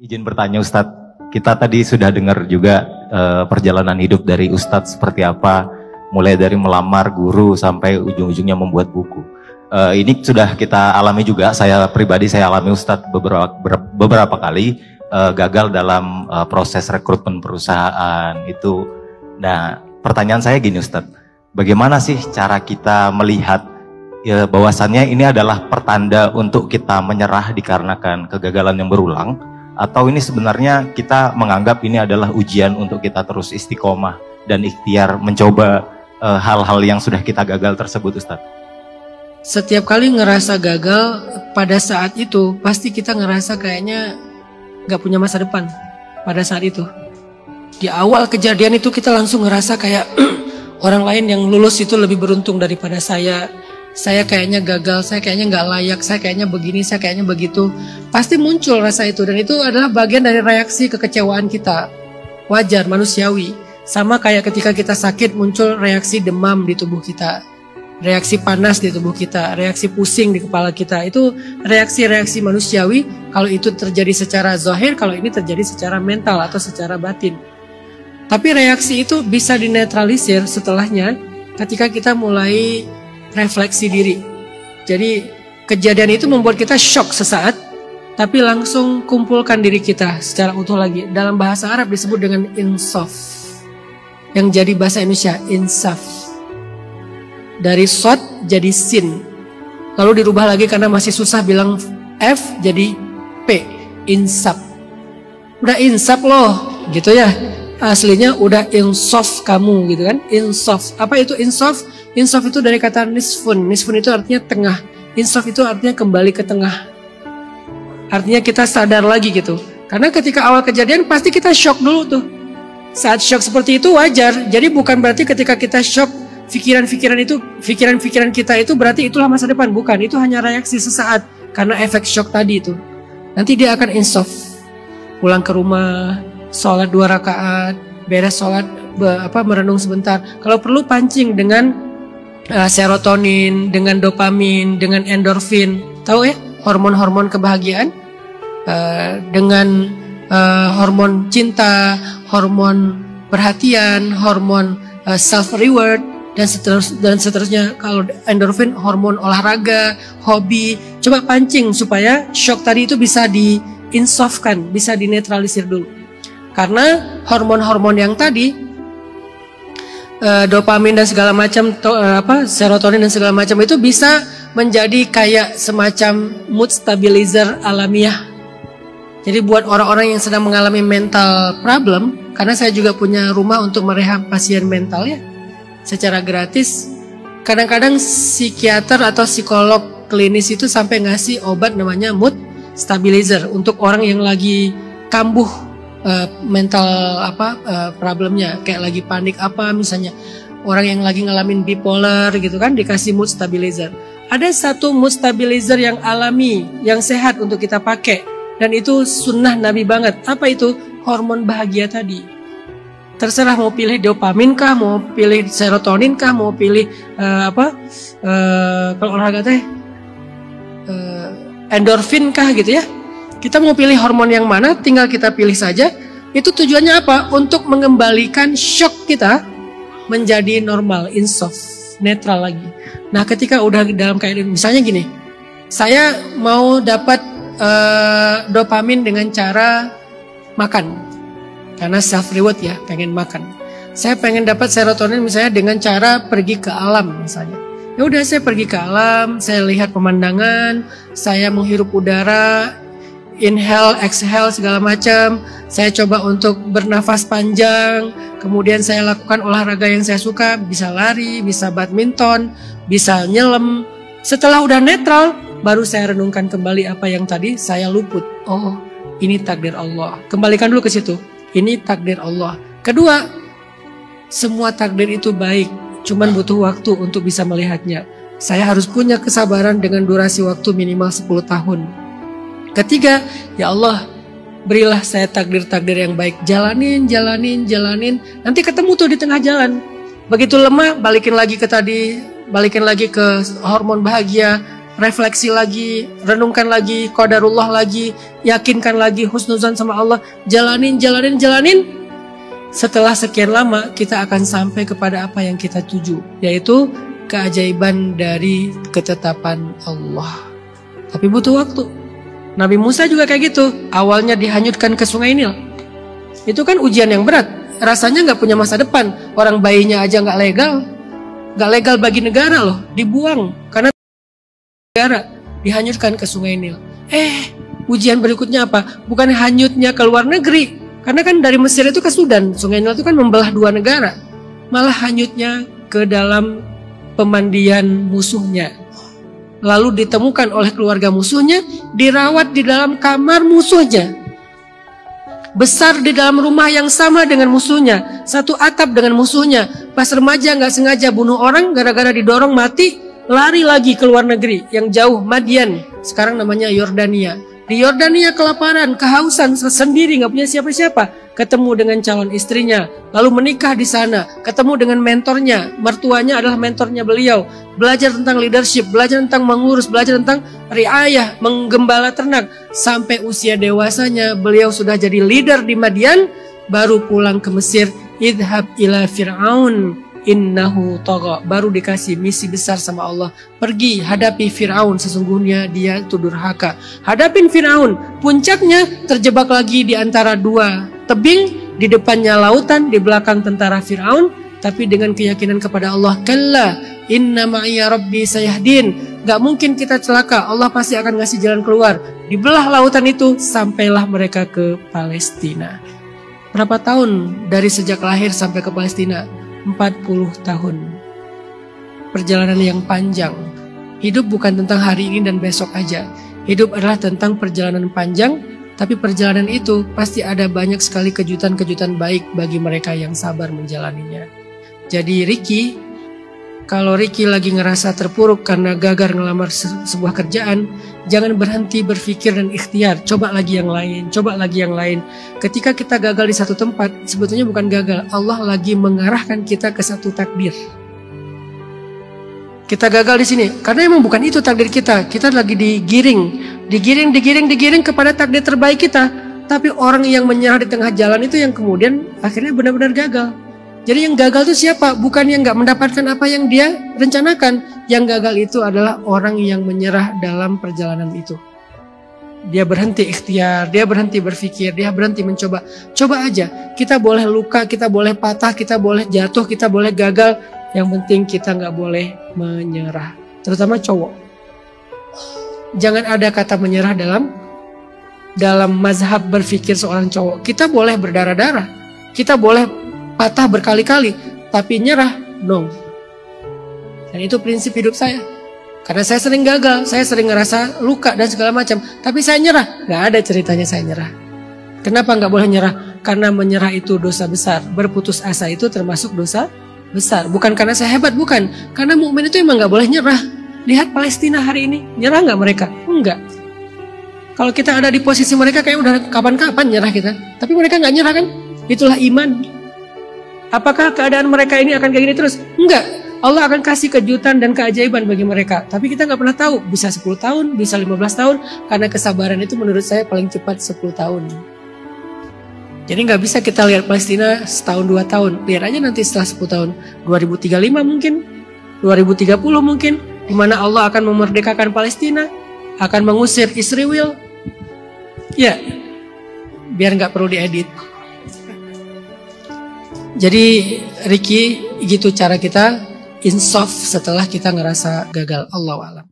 Izin bertanya Ustadz, kita tadi sudah dengar juga perjalanan hidup dari Ustadz seperti apa, mulai dari melamar guru sampai ujung-ujungnya membuat buku. Ini sudah kita alami juga, saya pribadi saya alami Ustadz beberapa kali gagal dalam proses rekrutmen perusahaan itu. Nah, pertanyaan saya gini Ustadz, bagaimana sih cara kita melihat ya, bahwasannya ini adalah pertanda untuk kita menyerah dikarenakan kegagalan yang berulang, atau ini sebenarnya kita menganggap ini adalah ujian untuk kita terus istiqomah dan ikhtiar mencoba hal-hal yang sudah kita gagal tersebut Ustadz? Setiap kali ngerasa gagal pada saat itu pasti kita ngerasa kayaknya gak punya masa depan. Pada saat itu di awal kejadian itu kita langsung ngerasa kayak orang lain yang lulus itu lebih beruntung daripada saya kayaknya gagal, saya kayaknya nggak layak, saya kayaknya begini, saya kayaknya begitu. Pasti muncul rasa itu, dan itu adalah bagian dari reaksi kekecewaan kita. Wajar, manusiawi. Sama kayak ketika kita sakit muncul reaksi demam di tubuh kita, reaksi panas di tubuh kita, reaksi pusing di kepala kita. Itu reaksi-reaksi manusiawi. Kalau itu terjadi secara zahir, kalau ini terjadi secara mental atau secara batin. Tapi reaksi itu bisa dinetralisir setelahnya ketika kita mulai refleksi diri. Jadi kejadian itu membuat kita shock sesaat, tapi langsung kumpulkan diri kita secara utuh lagi. Dalam bahasa Arab disebut dengan insaf, yang jadi bahasa Indonesia insaf. Dari sod jadi sin, lalu dirubah lagi karena masih susah bilang F jadi P, insaf. Udah insaf loh gitu ya, aslinya udah insaf kamu gitu kan. Insaf, apa itu insaf? Insaf itu dari kata nisfun. Nisfun itu artinya tengah. Insaf itu artinya kembali ke tengah. Artinya kita sadar lagi gitu. Karena ketika awal kejadian pasti kita shock dulu tuh. Saat shock seperti itu wajar. Jadi bukan berarti ketika kita shock pikiran-pikiran kita itu berarti itulah masa depan. Bukan, itu hanya reaksi sesaat karena efek shock tadi itu. Nanti dia akan insaf. Pulang ke rumah, sholat 2 rakaat, beres sholat merenung sebentar. Kalau perlu pancing dengan serotonin, dengan dopamin, dengan endorfin, tahu ya, hormon-hormon kebahagiaan, dengan hormon cinta, hormon perhatian, hormon self reward, dan seterusnya. Kalau endorfin, hormon olahraga, hobi. Coba pancing supaya shock tadi itu bisa diinsafkan, bisa dinetralisir dulu. Karena hormon-hormon yang tadi, dopamin dan segala macam, serotonin dan segala macam itu bisa menjadi kayak semacam mood stabilizer alamiah. Jadi buat orang-orang yang sedang mengalami mental problem, karena saya juga punya rumah untuk merehab pasien mental ya, secara gratis. Kadang-kadang psikiater atau psikolog klinis itu sampai ngasih obat namanya mood stabilizer untuk orang yang lagi kambuh mental problemnya, kayak lagi panik misalnya orang yang lagi ngalamin bipolar gitu kan, dikasih mood stabilizer. Ada satu mood stabilizer yang alami, yang sehat untuk kita pakai, dan itu sunnah Nabi banget. Apa itu? Hormon bahagia tadi. Terserah mau pilih dopamin kah, mau pilih serotonin kah, mau pilih kalau olahraga teh endorfin kah gitu ya. Kita mau pilih hormon yang mana, tinggal kita pilih saja. Itu tujuannya apa? Untuk mengembalikan shock kita menjadi normal, insaf, netral lagi. Nah, ketika udah dalam keadaan, misalnya gini, saya mau dapat dopamin dengan cara makan, karena self reward ya, pengen makan. Saya pengen dapat serotonin misalnya dengan cara pergi ke alam misalnya. Ya udah, saya pergi ke alam, saya lihat pemandangan, saya menghirup udara, inhale, exhale segala macam. Saya coba untuk bernafas panjang. Kemudian saya lakukan olahraga yang saya suka, bisa lari, bisa badminton, bisa nyelam. Setelah udah netral, baru saya renungkan kembali apa yang tadi saya luput. Oh, ini takdir Allah. Kembalikan dulu ke situ. Ini takdir Allah. Kedua, semua takdir itu baik, cuman butuh waktu untuk bisa melihatnya. Saya harus punya kesabaran dengan durasi waktu minimal 10 tahun. Ketiga, ya Allah, berilah saya takdir-takdir yang baik. Jalanin. Nanti ketemu tuh di tengah jalan. Begitu lemah, balikin lagi ke tadi, balikin lagi ke hormon bahagia, refleksi lagi, renungkan lagi, qadarullah lagi, yakinkan lagi, husnuzan sama Allah, jalanin. Setelah sekian lama kita akan sampai kepada apa yang kita tuju, yaitu keajaiban dari ketetapan Allah. Tapi butuh waktu. Nabi Musa juga kayak gitu. Awalnya dihanyutkan ke Sungai Nil. Itu kan ujian yang berat. Rasanya nggak punya masa depan. Orang bayinya aja nggak legal bagi negara loh. Dibuang karena negara, dihanyutkan ke Sungai Nil. Ujian berikutnya apa? Bukan hanyutnya ke luar negeri. Karena kan dari Mesir itu ke Sudan, Sungai Nil itu kan membelah dua negara. Malah hanyutnya ke dalam pemandian musuhnya. Lalu ditemukan oleh keluarga musuhnya, dirawat di dalam kamar musuhnya. Besar di dalam rumah yang sama dengan musuhnya, satu atap dengan musuhnya. Pas remaja nggak sengaja bunuh orang, gara-gara didorong mati, lari lagi ke luar negeri yang jauh, Madian, sekarang namanya Yordania. Di Yordania kelaparan, kehausan, sendiri, nggak punya siapa-siapa. Ketemu dengan calon istrinya, lalu menikah di sana. Ketemu dengan mentornya, mertuanya adalah mentornya beliau. Belajar tentang leadership, belajar tentang mengurus, belajar tentang riayah, menggembala ternak. Sampai usia dewasanya, beliau sudah jadi leader di Madian, baru pulang ke Mesir. Idhab ila Fir'aun innahu tagha, baru dikasih misi besar sama Allah. Pergi hadapi Fir'aun, sesungguhnya dia itu durhaka. Hadapin Fir'aun, puncaknya terjebak lagi di antara dua tebing, di depannya lautan, di belakang tentara Fir'aun, tapi dengan keyakinan kepada Allah. Kalla inna ma'iya rabbi sayahdin, gak mungkin kita celaka, Allah pasti akan ngasih jalan keluar. Dibelah lautan itu, sampailah mereka ke Palestina. Berapa tahun dari sejak lahir sampai ke Palestina? 40 tahun. Perjalanan yang panjang. Hidup bukan tentang hari ini dan besok aja. Hidup adalah tentang perjalanan panjang, tapi perjalanan itu pasti ada banyak sekali kejutan-kejutan baik bagi mereka yang sabar menjalaninya. Jadi Ricky, kalau Ricky lagi ngerasa terpuruk karena gagal ngelamar sebuah kerjaan, jangan berhenti berpikir dan ikhtiar. Coba lagi yang lain, coba lagi yang lain. Ketika kita gagal di satu tempat, sebetulnya bukan gagal. Allah lagi mengarahkan kita ke satu takdir. Kita gagal di sini karena emang bukan itu takdir kita. Kita lagi digiring kepada takdir terbaik kita. Tapi orang yang menyerah di tengah jalan itu yang kemudian akhirnya benar-benar gagal. Jadi yang gagal itu siapa? Bukan yang gak mendapatkan apa yang dia rencanakan. Yang gagal itu adalah orang yang menyerah dalam perjalanan itu. Dia berhenti ikhtiar, dia berhenti berpikir, dia berhenti mencoba. Coba aja, kita boleh luka, kita boleh patah, kita boleh jatuh, kita boleh gagal. Yang penting kita gak boleh menyerah. Terutama cowok. Jangan ada kata menyerah dalam mazhab berpikir seorang cowok. Kita boleh berdarah-darah, kita boleh patah berkali-kali, tapi nyerah, no. Dan itu prinsip hidup saya. Karena saya sering gagal, saya sering ngerasa luka dan segala macam, tapi saya nyerah. Gak ada ceritanya saya nyerah. Kenapa gak boleh nyerah? Karena menyerah itu dosa besar. Berputus asa itu termasuk dosa besar. Bukan karena saya hebat, bukan. Karena mukmin itu emang gak boleh nyerah. Lihat Palestina hari ini, nyerah gak mereka? Enggak. Kalau kita ada di posisi mereka, kayak udah kapan-kapan nyerah kita. Tapi mereka gak nyerah kan? Itulah iman. Apakah keadaan mereka ini akan kayak gini terus? Enggak. Allah akan kasih kejutan dan keajaiban bagi mereka. Tapi kita nggak pernah tahu. Bisa 10 tahun, bisa 15 tahun. Karena kesabaran itu menurut saya paling cepat 10 tahun. Jadi nggak bisa kita lihat Palestina setahun 2 tahun. Lihat aja nanti setelah 10 tahun. 2035 mungkin. 2030 mungkin. Di mana Allah akan memerdekakan Palestina. Akan mengusir Israel. Ya. Biar nggak perlu diedit. Jadi Ricky, gitu cara kita insaf setelah kita ngerasa gagal. Allahu a'lam.